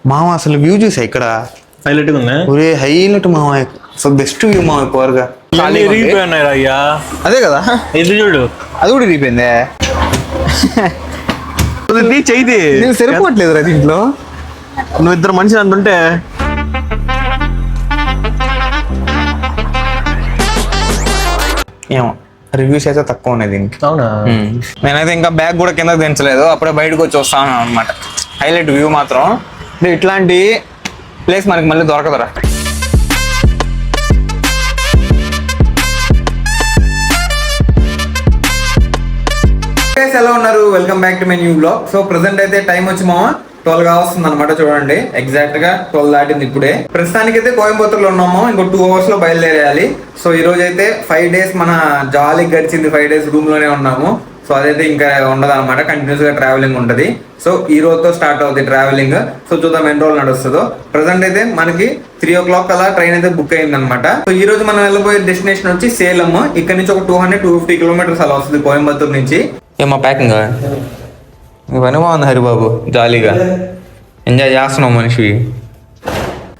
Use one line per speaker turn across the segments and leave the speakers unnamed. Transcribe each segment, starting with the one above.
మామ అసలు వ్యూ చూసా ఇక్కడ
హైలైట్ ఉందా?
ఒరే హైలైట్ మామ, అసలు బెస్ట్ వ్యూ మామ పవర్గా.
రీపోయినాయి అయ్యా.
అదే కదా,
ఇది చూడు,
అది కూడా రీపోయిందే.
చెయ్యి
నేను సరిపోవట్లేదు దీంట్లో.
నువ్వు ఇద్దరు మనిషి అంటుంటే
ఏమో రివ్యూస్ అయితే తక్కువ ఉన్నాయి దీనికి.
అవునా?
నేనైతే ఇంకా బ్యాగ్ కూడా కిందకి దించలేదు, అప్పుడే బయటకు వచ్చి వస్తాను అనమాట. హైలైట్ వ్యూ మాత్రం. ఇట్లాంటి ప్లేస్ మనకి మళ్ళీ దొరకదురా. ఎలా ఉన్నారు? Welcome back to my new blog. So present అయితే టైం వచ్చి మామ 12 వస్తుంది అనమాట. చూడండి ఎగ్జాక్ట్ గా 12 దాటింది ఇప్పుడే. ప్రస్తుతానికి అయితే కోయంబత్తూరులో ఉన్నాము, ఇంకో 2 hours లో బయలుదేరేయాలి. సో ఈ రోజు అయితే 5 days మన జాలీ గడిచింది. 5 days రూమ్ లోనే ఉన్నాము. సో అదైతే ఇంకా ఉండదు అనమాట, కంటిన్యూస్ గా ట్రావెలింగ్ ఉంటుంది. సో ఈ రోజుతో స్టార్ట్ అవుతుంది ట్రావెలింగ్. సో చూద్దాం ఎన్ని రోజులు నడుస్తుందో. ప్రెసెంట్ అయితే మనకి 3 o'clock అలా ట్రైన్ అయితే బుక్ అయింది అనమాట. సో ఈ రోజు మనం వెళ్ళబోయే డెస్టినేషన్ వచ్చి సేలం. ఇక్కడ నుంచి ఒక 200-250 kilometers అలా వస్తుంది కోయంబత్తూరు నుంచి. ఏమో ప్యాకింగ్ ఇవన్నీ బాగుంది హరిబాబు, జాలీగా ఎంజాయ్ చేస్తున్నావు మనిషి.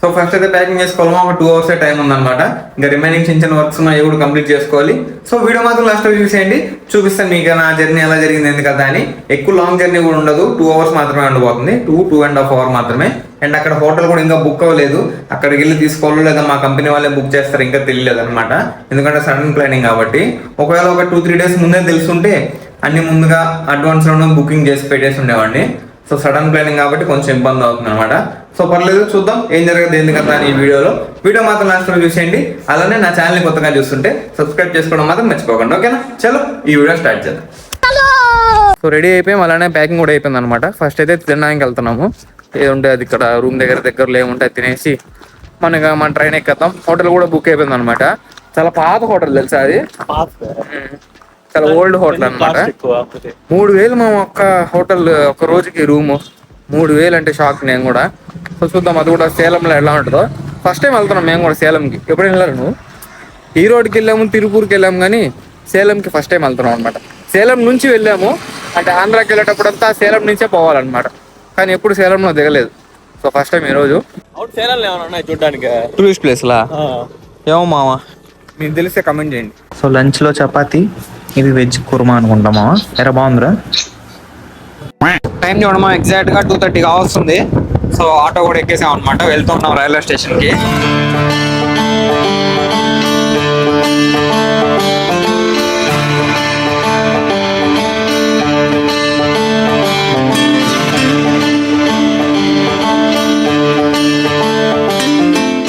సో ఫస్ట్ అయితే ప్యాకింగ్ చేసుకోవాలి. ఒక 2 hours టైం ఉందన్నమాట. ఇంకా రిమైనింగ్ చిన్న చిన్న వర్క్స్ ఉన్నాయి, కూడా కంప్లీట్ చేసుకోవాలి. సో వీడియో మాత్రం లాస్ట్ చూసేయండి, చూపిస్తాను మీకు నా జర్నీ ఎలా జరిగింది ఎందుకు కదా అని. ఎక్కువ లాంగ్ జర్నీ కూడా ఉండదు, 2 hours మాత్రమే ఉండబోతుంది. 2.5 hours మాత్రమే. అండ్ అక్కడ హోటల్ కూడా ఇంకా బుక్ అవ్వలేదు, అక్కడికి వెళ్ళి తీసుకోవాలో లేదా మా కంపెనీ వాళ్ళే బుక్ చేస్తారు ఇంకా తెలియలేదు అనమాట. ఎందుకంటే సడన్ ప్లానింగ్ కాబట్టి. ఒకవేళ ఒక 2-3 days ముందే తెలుసుంటే అన్ని ముందుగా అడ్వాన్స్ లోనే బుకింగ్ చేసి పెట్టేసి ఉండేవాడిని. సో సడన్ ప్లానింగ్ కాబట్టి కొంచెం ఇబ్బంది అవుతుంది అనమాట. సో పర్లేదు, చూద్దాం ఏం జరగదు ఎందుకంటే ఈ వీడియో మాత్రం లాస్ట్ చూసేయండి. అలానే నా ఛానల్ని కొత్తగా చూస్తుంటే సబ్స్క్రైబ్ చేసుకోవడం మాత్రం మర్చిపోకండి, ఓకేనా? చలో ఈ వీడియో స్టార్ట్ చేద్దాం. సో రెడీ అయిపోయాం, అలానే ప్యాకింగ్ కూడా అయిపోయింది అనమాట. ఫస్ట్ అయితే తినడానికి వెళ్తున్నాము. ఏదుంటే అది ఇక్కడ రూమ్ దగ్గరలో ఏముంటే తినేసి మన ట్రైన్ ఎక్కేద్దాం. హోటల్ కూడా బుక్ అయిపోయింది అనమాట. చాలా పాత హోటల్ తెలుసా అది, చాలా ఓల్డ్ హోటల్ అనమాట. 3,000 మా ఒక్క హోటల్ ఒక రోజుకి రూము. 3,000 అంటే షాక్ నేను కూడా. సో చూద్దాం అది కూడా సేలంలో ఎలా ఉంటుందో. ఫస్ట్ టైం వెళ్తున్నాం మేము కూడా సేలంకి. ఎప్పుడు వెళ్ళారు నువ్వు? ఈ రోడ్కి వెళ్ళాము, తిరుపూర్కి వెళ్ళాము, కానీ సేలంకి ఫస్ట్ టైం వెళ్తున్నాం అనమాట. సేలం నుంచి వెళ్ళాము అంటే ఆంధ్రాకి వెళ్ళేటప్పుడు అంతా సేలం నుంచే పోవాలన్నమాట, కానీ ఎప్పుడు సేలంలో దిగలేదు. సో ఫస్ట్ టైం ఈరోజు.
చూడడానికి
టూరిస్ట్ ప్లేస్లా ఏమో మామ, మీకు తెలిస్తే కమెంట్ చేయండి. సో లంచ్లో చపాతి, ఇది వెజ్ కుర్మా అనుకుంటామా. ఎరా బాగుందిరా. టైం చూడమా ఎగ్జాక్ట్గా 2:30 వస్తుంది. సో ఆటో కూడా ఎక్కేసాం అనమాట, వెళ్తున్నాం రైల్వే స్టేషన్కి.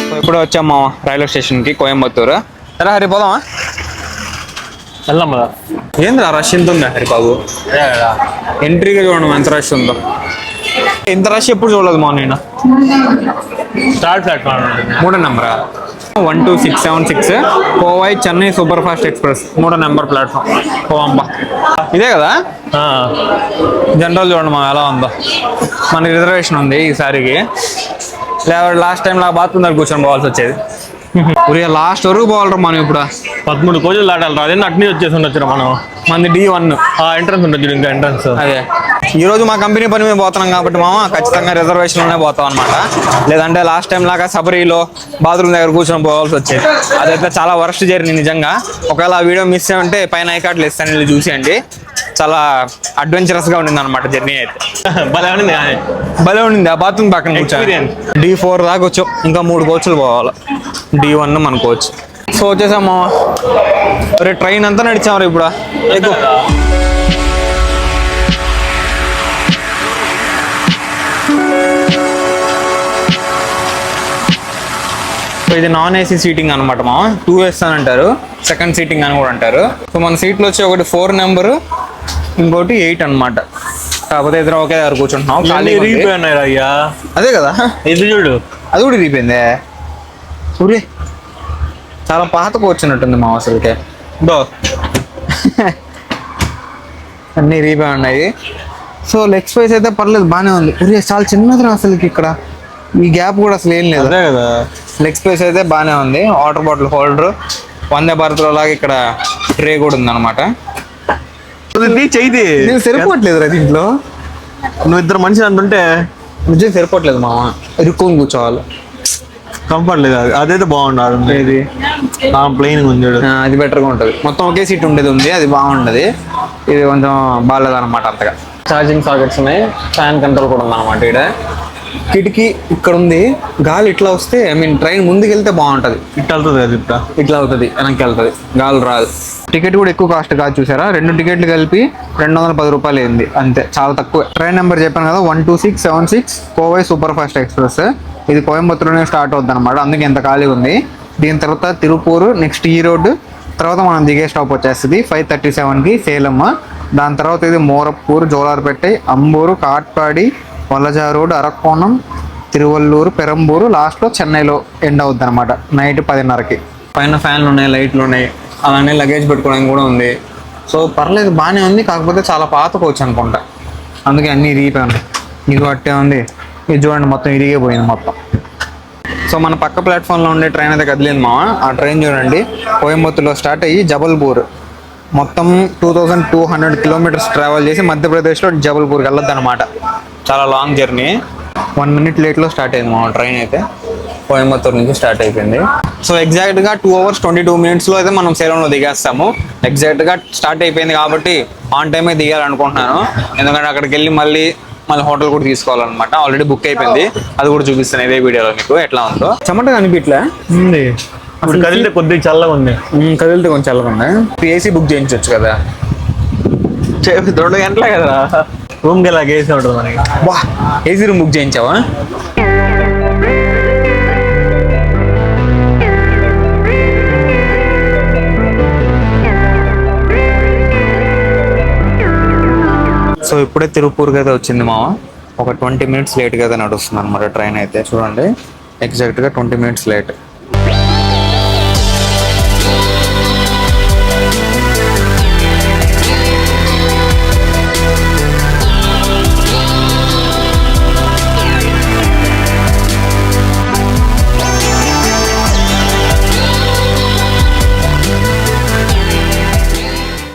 సో ఇప్పుడు వచ్చామా రైల్వే స్టేషన్కి, కోయంబత్తూరు. ఎలా హరి పోదామా?
వెళ్దాం.
ఏంద్రా రష్ ఎంత ఉందా హరిబాబు? ఎంట్రీగా చూడండి ఎంత రష్ ఉందో. ఇంత రష్ ఎప్పుడు చూడలేదు మా నేను.
థర్డ్ ప్లాట్ఫామ్
3వ నెంబరా? 12676 Kovai Chennai super fast express 3వ నెంబర్ ప్లాట్ఫామ్. కోవంబా ఇదే కదా. జనరల్ చూడండి మా ఎలా ఉందో. మనకి రిజర్వేషన్ ఉంది ఈసారికి, లేకపోతే లాస్ట్ టైం లాగా బాత్రూమ్ దగ్గర కూర్చొని పోవాల్సి వచ్చేది. లాస్ట్ వరకు పోవాలరా మనం. ఇప్పుడు
13 కోచులు దాటాలరా. అదే అట్నీ వచ్చేసి ఉండొచ్చు మనం.
మంది D1
ఎంట్రన్స్ ఉంటుంది ఇంకా ఎంట్రన్స్.
అదే ఈ రోజు మా కంపెనీ పని మీద పోతున్నాం కాబట్టి మామ ఖచ్చితంగా రిజర్వేషన్లోనే పోతాం అనమాట. లేదంటే లాస్ట్ టైం లాగా సబరీలో బాత్రూమ్ దగ్గర కూర్చొని పోవాల్సి వచ్చేది. అదైతే చాలా వరస్ట్ జర్నీ నిజంగా. ఒకవేళ ఆ వీడియో మిస్ అయ్యి ఉంటే పైన ఐకార్డులు ఇస్తాను, వెళ్ళి చూసేయండి. చాలా అడ్వెంచరస్గా ఉండింది అనమాట జర్నీ అయితే. భలే ఉండింది. ఆ బాత్రూమ్ పక్కన కూర్చొని D4 దాకా వచ్చాం, ఇంకా 3 కోచ్లు పోవాలి. D1 మన కోచ్. సో వచ్చేసామా. ట్రైన్ అంతా నడిచాము ఇప్పుడు. సో ఇది నాన్ ఏసీ సీటింగ్ అనమాట మా. 2S అని అంటారు, సెకండ్ సీటింగ్ అని కూడా అంటారు. సో మన సీట్లో వచ్చి ఒకటి 4 నెంబరు, ఇంకోటి 8 అనమాట. కాకపోతే ఇద్దరు ఒకే దగ్గర కూర్చుంటున్నాం.
అయ్యా
అదే కదా,
ఇది చూడు,
అది కూడా రీపోయిందే. ఊరే చాలా పాతకు వచ్చినట్టుంది మా అసలుకే. అన్నీ రీపోయి ఉన్నాయి. సో లెగ్ స్పేస్ అయితే పర్లేదు, బాగానే ఉంది. చాలా చిన్నది అసలుకి ఇక్కడ. ఈ గ్యాప్ కూడా అసలు ఏం లేదు
కదా.
లెగ్ స్పేస్ అయితే బాగానే ఉంది. వాటర్ బాటిల్ హోల్డర్, వందే భారత్లో లాగా ఇక్కడ ట్రే కూడా ఉంది అనమాట.
చెయ్యి
సరిపోవట్లేదు రా దీంట్లో.
నువ్వు ఇద్దరు మనిషి అంటుంటే
నిజంగా సరిపోవట్లేదు మామ, ఇరుక్కొని కూర్చోవాలి.
కంఫర్ట్ లేదు, అదైతే బాగుండదు.
ఇది
ప్లెయిన్ ఉంది చూడు.
అది బెటర్గా ఉంటుంది. మొత్తం ఒకే సీట్ ఉండేది ఉంది, అది బాగుండదు. ఇది కొంచెం బాగాలేదు అనమాట అంతగా. ఛార్జింగ్ సాకెట్స్ ఉన్నాయి, ఫ్యాన్ కంట్రోల్ కూడా ఉందన్నమాట. ఇక్కడ కిటికీ ఇక్కడ ఉంది, గాలి ఇట్లా వస్తే ట్రైన్ ముందుకు వెళ్తే బాగుంటుంది.
ఇట్లా వెళ్తుంది అది,
ఇట్లా అవుతుంది, వెనక్కి వెళ్తుంది, గాలి రాదు. టికెట్ కూడా ఎక్కువ కాస్ట్ కాదు, చూసారా? 2 టికెట్లు కలిపి 210 రూపాయలు అయింది అంతే, చాలా తక్కువ. ట్రైన్ నెంబర్ చెప్పాను కదా, 12676 కోవై సూపర్ ఫాస్ట్ ఎక్స్ప్రెస్. ఇది కోయంబత్తూరులోనే స్టార్ట్ అవుతుంది అనమాట, అందుకే ఎంత ఖాళీ ఉంది. దీని తర్వాత తిరుపూరు, నెక్స్ట్ ఈ రోడ్డు, తర్వాత మనం దిగే స్టాప్ వచ్చేస్తుంది 5:37కి సేలం. దాని తర్వాత ఇది మోరప్పూరు, జోలార్పేట, అంబూరు, కాట్పాడి, వలజా రోడ్, అరక్కోణం, తిరువల్లూరు, పెరంబూరు, లాస్ట్లో చెన్నైలో ఎండ్ అవుద్ది అనమాట నైట్ 10:30కి. పైన ఫ్యాన్లు ఉన్నాయి, లైట్లు ఉన్నాయి, అలానే లగేజ్ పెట్టుకోవడానికి కూడా ఉంది. సో పర్లేదు, బాగానే ఉంది. కాకపోతే చాలా పాత కోచ్ అనుకుంటా, అందుకే అన్నీ ఇరిగిపోయాను. ఇది అట్టే ఉంది, ఇది చూడండి మొత్తం ఇరిగే పోయింది మొత్తం. సో మన పక్క ప్లాట్ఫామ్లో ఉండే ట్రైన్ అయితే కదిలింది మామ. ఆ ట్రైన్ చూడండి, కోయంబత్తూరులో స్టార్ట్ అయ్యి జబల్పూర్ మొత్తం 2200 కిలోమీటర్స్ ట్రావెల్ చేసి మధ్యప్రదేశ్లో జబల్పూర్కి వెళ్ళొద్దు అనమాట. చాలా లాంగ్ జర్నీ. 1 మినిట్ లేట్లో స్టార్ట్ అయింది మా ట్రైన్ అయితే, కోయంబత్తూరు నుంచి స్టార్ట్ అయిపోయింది. సో ఎగ్జాక్ట్గా 2 hours 22 minutesలో అయితే మనం సేలంలో దిగేస్తాము. ఎగ్జాక్ట్గా స్టార్ట్ అయిపోయింది కాబట్టి ఆన్ టైమే దిగాలనుకుంటున్నాను. ఎందుకంటే అక్కడికి వెళ్ళి మళ్ళీ హోటల్ కూడా తీసుకోవాలన్నమాట. ఆల్రెడీ బుక్ అయిపోయింది, అది కూడా చూపిస్తాను ఇదే వీడియోలో మీకు ఎట్లా ఉందో. చెమట కనిపించలే
ఉంది, కదిలితే కొద్దిగా చల్లగా ఉంది.
కదిలితే కొంచెం చల్లగా ఉంది. ఏసీ బుక్ చేయించవచ్చు కదా,
2 గంటలే కదా రూమ్కి వెళ్ళా, ఏసీ ఉంటుంది మనకి.
వా, ఏసీ రూమ్ బుక్ చేయించావా? సో ఇప్పుడే తిరుపూర్కి అయితే వచ్చింది మామ. ఒక 20 minutes లేట్గా అయితే నడుస్తుంది అనమాట ట్రైన్ అయితే. చూడండి ఎగ్జాక్ట్గా 20 minutes లేట్.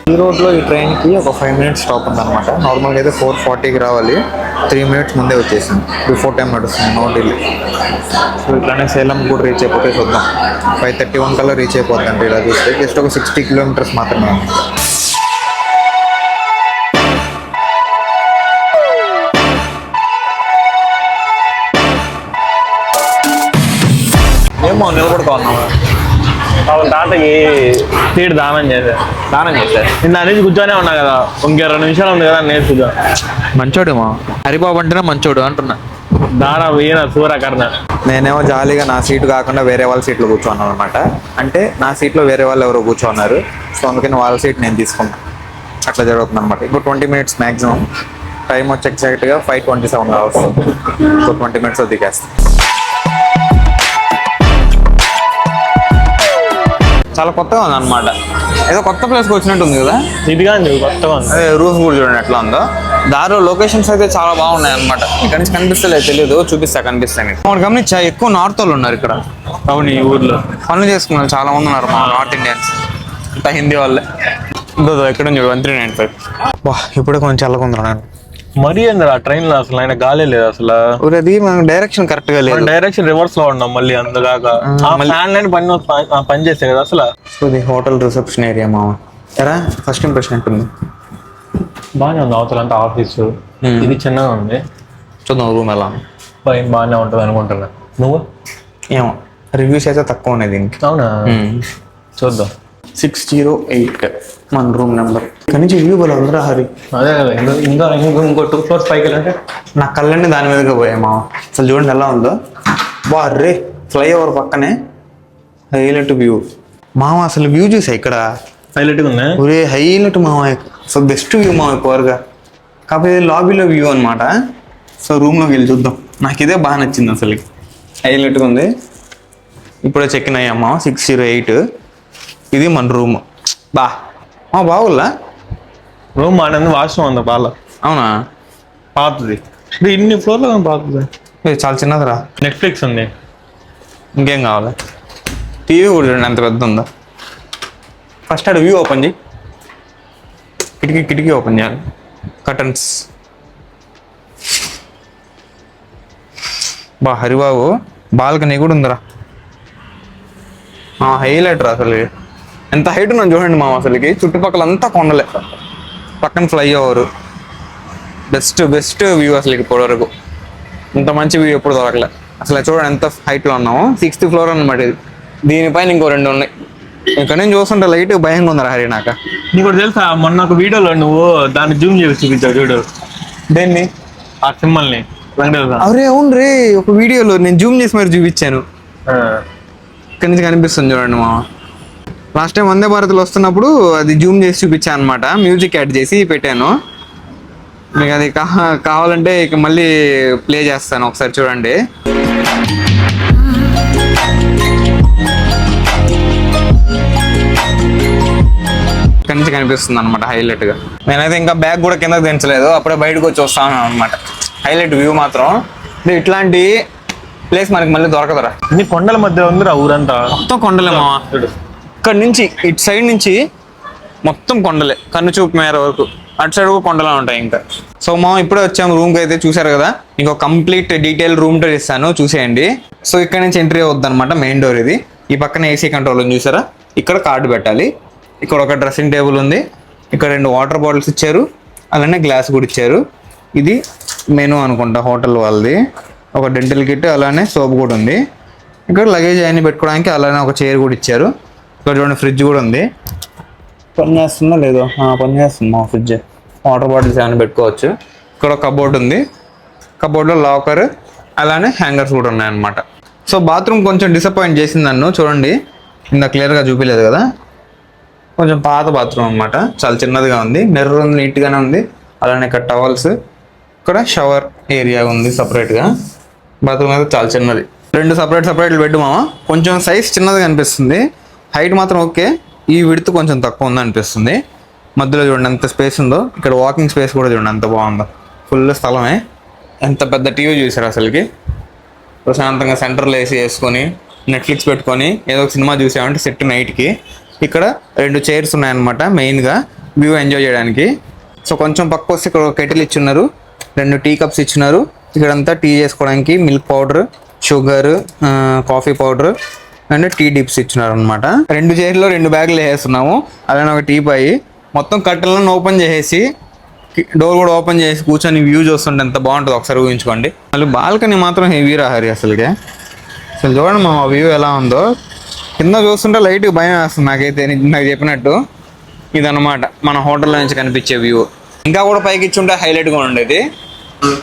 ఈ రోడ్లో ఈ ట్రైన్కి ఒక 5 minutes స్టాప్ ఉందన్నమాట. నార్మల్గా అయితే 4:40కి రావాలి, 3 minutes ముందే వచ్చేసింది. బిఫోర్ టైం నడుస్తుంది, నో డిలే. సో ఇట్లానే సేలం కూడా రీచ్ అయిపోతే చూద్దాం. 5:31 కల్లా రీచ్ అయిపోతుందండి. ఇలా చూస్తే జస్ట్ ఒక 60 kilometers మాత్రమే.
ఏమో నిలబడుకోన్నాము. తాతకి సీట్ దానం చేశారు. నిన్న అనేది కూర్చొనే ఉన్నా కదా, ఇంక 2 నిమిషాలు ఉంది కదా నేర్చుదా.
మంచోడు మా హరిబాబు అంటేనే మంచోడు అంటున్నా.
దారా ఈయన సూరకర్ణ.
నేనేమో జాలీగా నా సీటు కాకుండా వేరే వాళ్ళ సీట్లో కూర్చోన్నాను అనమాట. అంటే నా సీట్లో వేరే వాళ్ళు ఎవరో కూర్చోన్నారు, సో అందుకని వాళ్ళ సీట్ నేను తీసుకున్నాను. అట్లా జరుగుతుంది అనమాట. ఇప్పుడు 20 minutes మ్యాక్సిమం. టైం వచ్చి ఎగ్జాక్ట్గా 5:27 కావచ్చు. So 20 minutes దిగేస్తాను. చాలా కొత్తగా ఉంది అనమాట, ఏదో కొత్త ప్లేస్కి వచ్చినట్టు ఉంది కదా.
ఇదిగా కొత్తగా ఉంది.
అదే రూఫ్ కూడా చూడండి ఎట్లా ఉందో. దారిలో లొకేషన్స్ అయితే చాలా బాగున్నాయి అనమాట. ఇక్కడ నుంచి కనిపిస్తలేదు, తెలియదు, చూపిస్తా కనిపిస్తాయి. మనం గమనించా ఎక్కువ నార్త్ వాళ్ళు ఉన్నారు ఇక్కడ.
అవును, ఈ ఊర్లో
పనులు చేసుకున్నారు చాలా మంది ఉన్నారు మా నార్త్ ఇండియన్స్, అంతా హిందీ వాళ్ళే. ఇంకో ఎక్కడ చూడు 1395. వా, ఇప్పుడే కొంచెం చల్లకుందా నేను.
మరీ ఏంది ఆ ట్రైన్ లో అసలు ఆయన గాలే లేదు అసలు.
అది మన డైరెక్షన్ కరెక్ట్ గా లేదు,
డైరెక్షన్ రివర్స్ లో ఉన్నాం మళ్ళీ. అందుకాక ఫ్యాన్ లైన్ పని చేస్తాయి కదా అసలు.
సో ఇది హోటల్ రిసెప్షన్ ఏరియా మామ. ఎరా ఫస్ట్ ఇంప్రెషన్ ఉంటుంది.
బాగానే ఉంది, అవతల అంతా ఆఫీసు. ఇది చిన్నగా ఉంది.
చూద్దాం రూమ్ ఎలా
పైన బాగానే ఉంటుంది అనుకుంటున్నా. నువ్వు
ఏమో రివ్యూస్ అయితే తక్కువ ఉన్నాయి దీనికి.
అవునా, చూద్దాం.
608 మన రూమ్ నెంబర్. ఇక్కడ నుంచి వ్యూ బల ఉందిరా హరి.
అదే కదా, ఇంకో 2 floors పైకి వెళ్ళంటే
నా కళ్ళన్నీ దాని మీదగా పోయాయి మా. అసలు చూడండి ఎలా ఉందో. బా రే, ఫ్లైఓవర్ పక్కనే హైలైట్ వ్యూ మామ. అసలు వ్యూ చూసా ఇక్కడ
హైలైట్గా ఉంది.
ఒరే హైలైట్ మామ, అసలు బెస్ట్ వ్యూ మామ పవర్గా. కాకపోతే లాబీలో వ్యూ అనమాట. సో రూమ్లోకి వెళ్ళి చూద్దాం. నాకు ఇదే బాగా నచ్చింది అసలు, హైలైట్గా ఉంది. ఇప్పుడే చెక్ ఇన్ అయ్యామా 608. ఇది మన రూమ్. బాగుల్లా
రూమ్ బాగానే, వాష్రూమ్ ఉంది బాగా.
అవునా,
పాతది. ఇన్ని ఫ్లోర్లో పాతది,
చాలా చిన్నదిరా.
నెట్ఫ్లిక్స్ ఉంది.
ఇంకేం కావాలి? టీవీ కూడా చూడండి ఎంత పెద్ద ఉందో. ఫస్ట్ అక్కడ వ్యూ ఓపెన్ చేయి. కిటికీ ఓపెన్ చేయాలి. కర్టన్స్. బా హరిబాబు బాల్కనీ కూడా ఉందిరా. హైలైట్ రా అసలు. ఎంత హైట్ ఉన్నాం చూడండి మామ అసలుకి. చుట్టుపక్కల అంతా కొండలే, పక్కన ఫ్లైఓవర్. బెస్ట్ బెస్ట్ వ్యూ అసలు ఇప్పటి వరకు. ఇంత మంచి వ్యూ ఎప్పుడు దొరకలే అసలు. చూడండి ఎంత హైట్లో ఉన్నాము. 6th floor అనమాట ఇది. దీనిపైన ఇంకో 2 ఉన్నాయి. ఇక్కడ నేను చూస్తుంటే లైట్ భయంగా ఉందిరా హరి నాకు.
నీకు తెలుసా మొన్న ఒక వీడియోలో నువ్వు దాన్ని జూమ్ చేసి చూపించావు చూడు,
దేన్ని?
ఆ సింబల్ని.
అరే అవును రే, ఒక వీడియోలో నేను జూమ్ చేసి మరి చూపించాను. ఇక్కడి నుంచి కనిపిస్తుంది చూడండి మా. లాస్ట్ టైం వందే భారత్లో వస్తున్నప్పుడు అది జూమ్ చేసి చూపించాను అనమాట. మ్యూజిక్ యాడ్ చేసి పెట్టాను మీకు. అది కావాలంటే ఇక మళ్ళీ ప్లే చేస్తాను, ఒకసారి చూడండి. ఇక్కడి నుంచి కనిపిస్తుంది అనమాట హైలైట్ గా. నేనైతే ఇంకా బ్యాగ్ కూడా కిందకి దించలేదు, అప్పుడే బయటకు వచ్చి వస్తాను అనమాట. హైలైట్ వ్యూ మాత్రం. ఇట్లాంటి ప్లేస్ మనకి మళ్ళీ దొరకదురా.
నీ కొండల మధ్య ఉందిరా ఊరంతా.
మొత్తం కొండలే మామ. ఇక్కడ నుంచి ఇటు సైడ్ నుంచి మొత్తం కొండలే, కన్ను చూపు మేర వరకు. అటు సైడ్ కూడా కొండలా ఉంటాయి ఇంకా. సో మా ఇప్పుడే వచ్చాము రూమ్కి అయితే. చూసారు కదా, ఇంకో కంప్లీట్ డీటెయిల్ రూమ్ టూర్ ఇస్తాను, చూసేయండి. సో ఇక్కడ నుంచి ఎంట్రీ అవుద్ది అనమాట, మెయిన్ డోర్ ఇది. ఈ పక్కన ఏసీ కంట్రోల్ ఉంది చూసారా. ఇక్కడ కార్డు పెట్టాలి. ఇక్కడ ఒక డ్రెస్సింగ్ టేబుల్ ఉంది. ఇక్కడ 2 వాటర్ బాటిల్స్ ఇచ్చారు, అలానే గ్లాస్ కూడా ఇచ్చారు. ఇది మెనూ అనుకుంటా హోటల్ వాళ్ళది. ఒక డెంటల్ కిట్, అలానే సోప్ కూడా ఉంది. ఇక్కడ లగేజ్ అన్ని పెట్టుకోవడానికి అలానే ఒక చైర్ కూడా ఇచ్చారు. ఇక్కడ చూడండి ఫ్రిడ్జ్ కూడా ఉంది. పని చేస్తుందా లేదో? పని చేస్తుంది మా ఫ్రిడ్జ్. వాటర్ బాటిల్స్ ఏమైనా పెట్టుకోవచ్చు. ఇక్కడ ఒక కబోర్డ్ ఉంది. కబోర్డ్లో లాకర్, అలానే హ్యాంగర్స్ కూడా ఉన్నాయన్నమాట. సో బాత్రూమ్ కొంచెం డిసప్పాయింట్ చేసింది నన్ను. చూడండి, ఇంత క్లియర్గా చూపించలేదు కదా. కొంచెం పాత బాత్రూమ్ అనమాట, చాలా చిన్నదిగా ఉంది. మిర్రర్ ఉంది, నీట్గానే ఉంది. అలానే ఇక్కడ టవల్స్, ఇక్కడ షవర్ ఏరియా ఉంది సపరేట్గా. బాత్రూమ్ అయితే చాలా చిన్నది. 2 సపరేట్లు పెట్టు మామ. కొంచెం సైజ్ చిన్నదిగా అనిపిస్తుంది, హైట్ మాత్రం ఓకే. ఈ విడ్త్ కొంచెం తక్కువ ఉంది అనిపిస్తుంది. మధ్యలో చూడండి ఎంత స్పేస్ ఉందో. ఇక్కడ వాకింగ్ స్పేస్ కూడా చూడండి ఎంత బాగుందో. ఫుల్ స్థలమే. ఎంత పెద్ద టీవీ చూసారు అసలుకి. ప్రశాంతంగా సెంటర్లో ఏసీ వేసుకొని నెట్ఫ్లిక్స్ పెట్టుకొని ఏదో ఒక సినిమా చూసామంటే సెట్ నైట్కి. ఇక్కడ 2 చైర్స్ ఉన్నాయన్నమాట మెయిన్గా వ్యూ ఎంజాయ్ చేయడానికి. సో కొంచెం పక్క వస్తే ఇక్కడ కెటిల్ ఇచ్చున్నారు, 2 టీ కప్స్ ఇచ్చినారు. ఇక్కడంతా టీ చేసుకోవడానికి milk powder, sugar, coffee powder and tea dips ఇచ్చినారు అనమాట. 2 చైర్లో 2 బ్యాగులు వేసేస్తున్నాము. అలానే ఒక టీ పై మొత్తం కట్టెలను ఓపెన్ చేసేసి డోర్ కూడా ఓపెన్ చేసి కూర్చొని వ్యూ చూస్తుంటే ఎంత బాగుంటుందో ఒకసారి ఊహించుకోండి. మళ్ళీ బాల్కనీ మాత్రం హెవీ రాహరి అసలుకే. అసలు చూడండి మా వ్యూ ఎలా ఉందో. కింద చూస్తుంటే లైట్గా భయం వేస్తుంది నాకైతే. నాకు చెప్పినట్టు ఇదన్నమాట మన హోటల్లో నుంచి కనిపించే వ్యూ. ఇంకా కూడా పైకి ఇచ్చుంటే హైలైట్గా ఉండేది.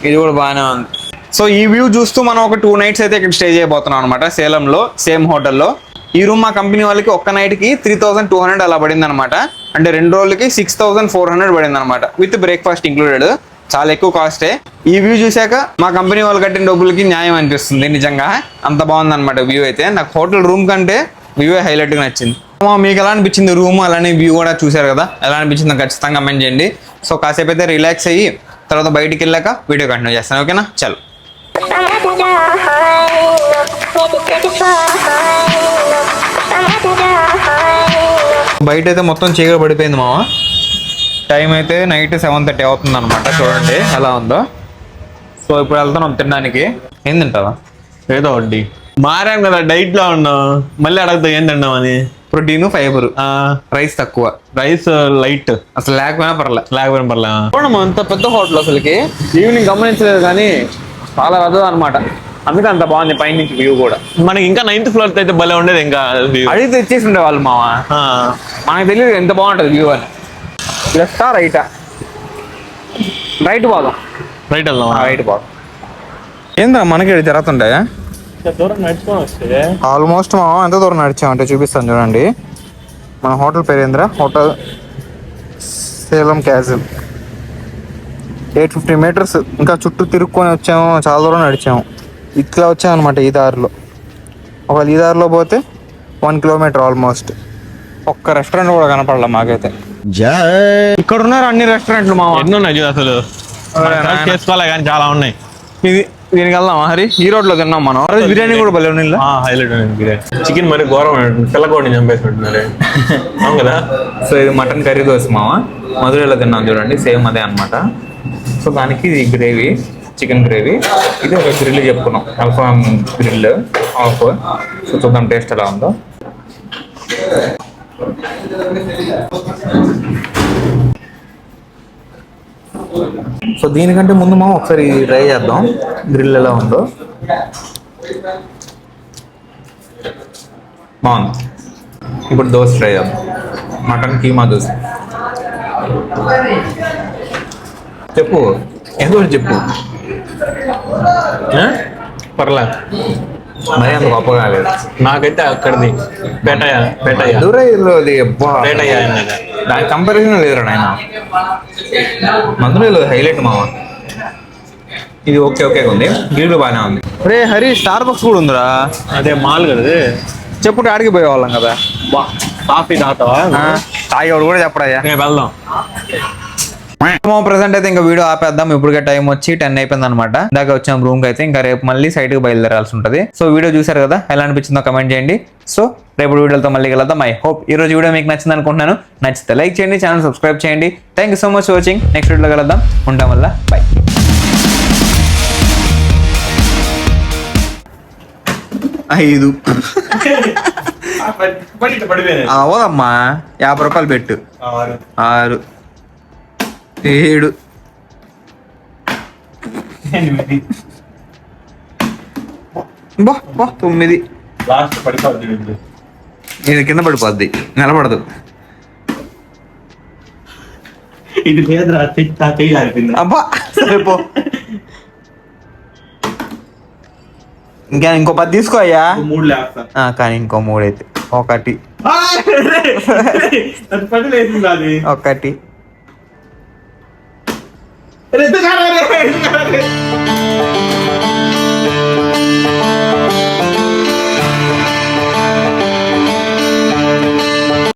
ఇది కూడా బాగానే ఉంది. సో ఈ వ్యూ చూస్తూ మనం ఒక 2 nights అయితే ఇక్కడ స్టే చేయబోతున్నాం అనమాట, సేలంలో సేమ్ హోటల్లో. ఈ రూమ్ మా కంపెనీ వాళ్ళకి ఒక్క నైట్కి 3200 అలా పడింది అనమాట. అంటే 2 రోజులకి 6400 పడింది అనమాట, విత్ బ్రేక్ఫాస్ట్ ఇంక్లూడెడ్. చాలా ఎక్కువ కాస్టే. ఈ వ్యూ చూశాక మా కంపెనీ వాళ్ళు కట్టిన డబ్బులకి న్యాయం అనిపిస్తుంది నిజంగా. అంత బాగుంది అనమాట వ్యూ అయితే. నాకు హోటల్ రూమ్ కంటే వ్యూ హైలైట్గా నచ్చింది. మీకు ఎలా అనిపించింది రూమ్, అలానే వ్యూ కూడా చూశారు కదా, ఎలా అనిపించిందో ఖచ్చితంగా కమెంట్ చేయండి. సో కాసేపు అయితే రిలాక్స్ అయ్యి తర్వాత బయటికి వెళ్ళాక వీడియో కంటిన్యూ చేస్తాను, ఓకేనా? చలో. బయట అయితే మొత్తం చీకటి పడిపోయింది మామ. టైం అయితే నైట్ 7:30 అవుతుంది అనమాట. చూడండి ఎలా ఉందో. సో ఇప్పుడు వెళ్తున్నాం తినడానికి. ఏం తింటావా?
ఏదో వడ్డీ మారాం కదా, డైట్ లో ఉన్నాం. మళ్ళీ అడగతా ఏం తిన్నాం అని.
ప్రోటీన్, ఫైబర్, రైస్ తక్కువ,
రైస్ లైట్.
అసలు లేకపోయినా పర్లే.
చూడమ్మా
అంత పెద్ద హోటల్ అసలుకి. ఈవినింగ్ గమనించలేదు కానీ చాలా పెద్దది అనమాట. అందుకే అంత బాగుంది పైనుంచి వ్యూ కూడా.
మనకి ఇంకా 9th floor అయితే భలే ఉండేది. ఇంకా
అడిగి తెచ్చేసి ఉండేవాళ్ళు మామ. మనకు తెలియదు ఎంత బాగుంటుంది వ్యూ అని. లెఫ్టా రైటా? రైట్ పోదాం.
రైట్ వెళ్దాం.
రైట్ పోదాం. ఏంద్రా మనకి ఇక్కడ జరుగుతుంటాయా?
దూరం నడుచుకొని వస్తే
ఆల్మోస్ట్ మామ ఎంత దూరం నడిచామంటే చూపిస్తాను చూడండి. మన హోటల్ పేరు ఏంద్రా? Hotel Salem castle. 850 meters. ఇంకా చుట్టూ తిరుక్కొని వచ్చాము, చాలా దూరం నడిచాము. ఇట్లా వచ్చాము అనమాట ఈ దారిలో. ఒకవేళ ఈ దారిలో పోతే 1 kilometer ఆల్మోస్ట్. ఒక్క రెస్టారెంట్ కూడా కనపడలే మాకైతే. ఇక్కడ ఉన్నారు అన్ని రెస్టారెంట్లు మామ.
ఎన్ని ఉన్నాయి చూడు అసలు. చేసుకోవాలి కానీ చాలా ఉన్నాయి.
దీనికి వెళ్దాం హరి. ఈ రోడ్ లో తిన్నాం మనం. బిర్యానీ కూడా భలే ఉంది.
హైలైట్ బిర్యానీ. చికెన్ మరి ఘోరం, తెల్లకోడిని చంపేసినట్టున్నారు. అవును కదా.
సో ఇది మటన్ కర్రీ దోశ మామ. మధురైలో తిన్నాం చూడండి, సేమ్ అదే అనమాట. సో దానికి ఇది గ్రేవీ. Chicken gravy. ఇది ఒక గ్రిల్ చెప్పుకున్నాం, అల్ఫామ్ గ్రిల్ ఆఫ్. సో చూద్దాం టేస్ట్ ఎలా ఉందో. సో దీనికంటే ముందు మనం ఒకసారి ట్రై చేద్దాం గ్రిల్ ఎలా ఉందో. బాగుంది. ఇప్పుడు దోశ ట్రై చేద్దాం, మటన్ కీమా దోశ. చెప్పు ఏదో ఒకటి చెప్పు.
పర్లే,
మరి అంత గొప్పగా కాలేదు.
నాకైతే అక్కడిది పేటయ్య
మధురైలోది
పేటయ్య
దాని కంపారిజన్ లేదురా నాయన. మధురైలో హైలైట్ మామ. ఇది ఓకే ఓకే ఉంది, గ్రిల్ బాగానే ఉంది. రే హరి, స్టార్ బక్స్ కూడా ఉందిరా.
అదే మాల్ కదా ఇది.
చెప్పుంటే ఆడికి పోయేవాళ్ళం కదా.
కాఫీ తాగుతావా?
తాగేవాడు కూడా చెప్పడయ్యా.
వెళ్దాం.
ప్రెసెంట్ అయితే ఇంకా వీడియో ఆపేద్దాం. ఇప్పటికే టైం వచ్చి 10 అయిపోయింది అనమాట. ఇందాక వచ్చాం రూమ్ కి అయితే. ఇంకా రేపు మళ్ళీ సైట్ కి బయలుదేరాల్సి ఉంటుంది. సో వీడియో చూసారు కదా, ఎలా అనిపించిందో కమెంట్ చేయండి. సో రేపు వీడియోతో మళ్ళీ కలుద్దాం. ఐ హోప్ ఈ రోజు వీడియో మీకు నచ్చింది అనుకుంటున్నాను. నచ్చితే లైక్ చేయండి, ఛానల్ సబ్స్క్రైబ్ చేయండి. Thank you so much for watching. Next వీడియోలో కలుద్దాం. ఉంటాం వల్ల బై. ఐదు అవదమ్మా, 50 రూపాయలు పెట్టు. 6 7 9. ఇది కింద పడిపోద్ది, నిలబడదు.
ఇది లేదురా,
అబ్బా సరిపో. ఇంకా ఇంకో 10 తీసుకో అయ్యా.
3 లేస్తా.
కానీ ఇంకో 3 అయితే 1 1.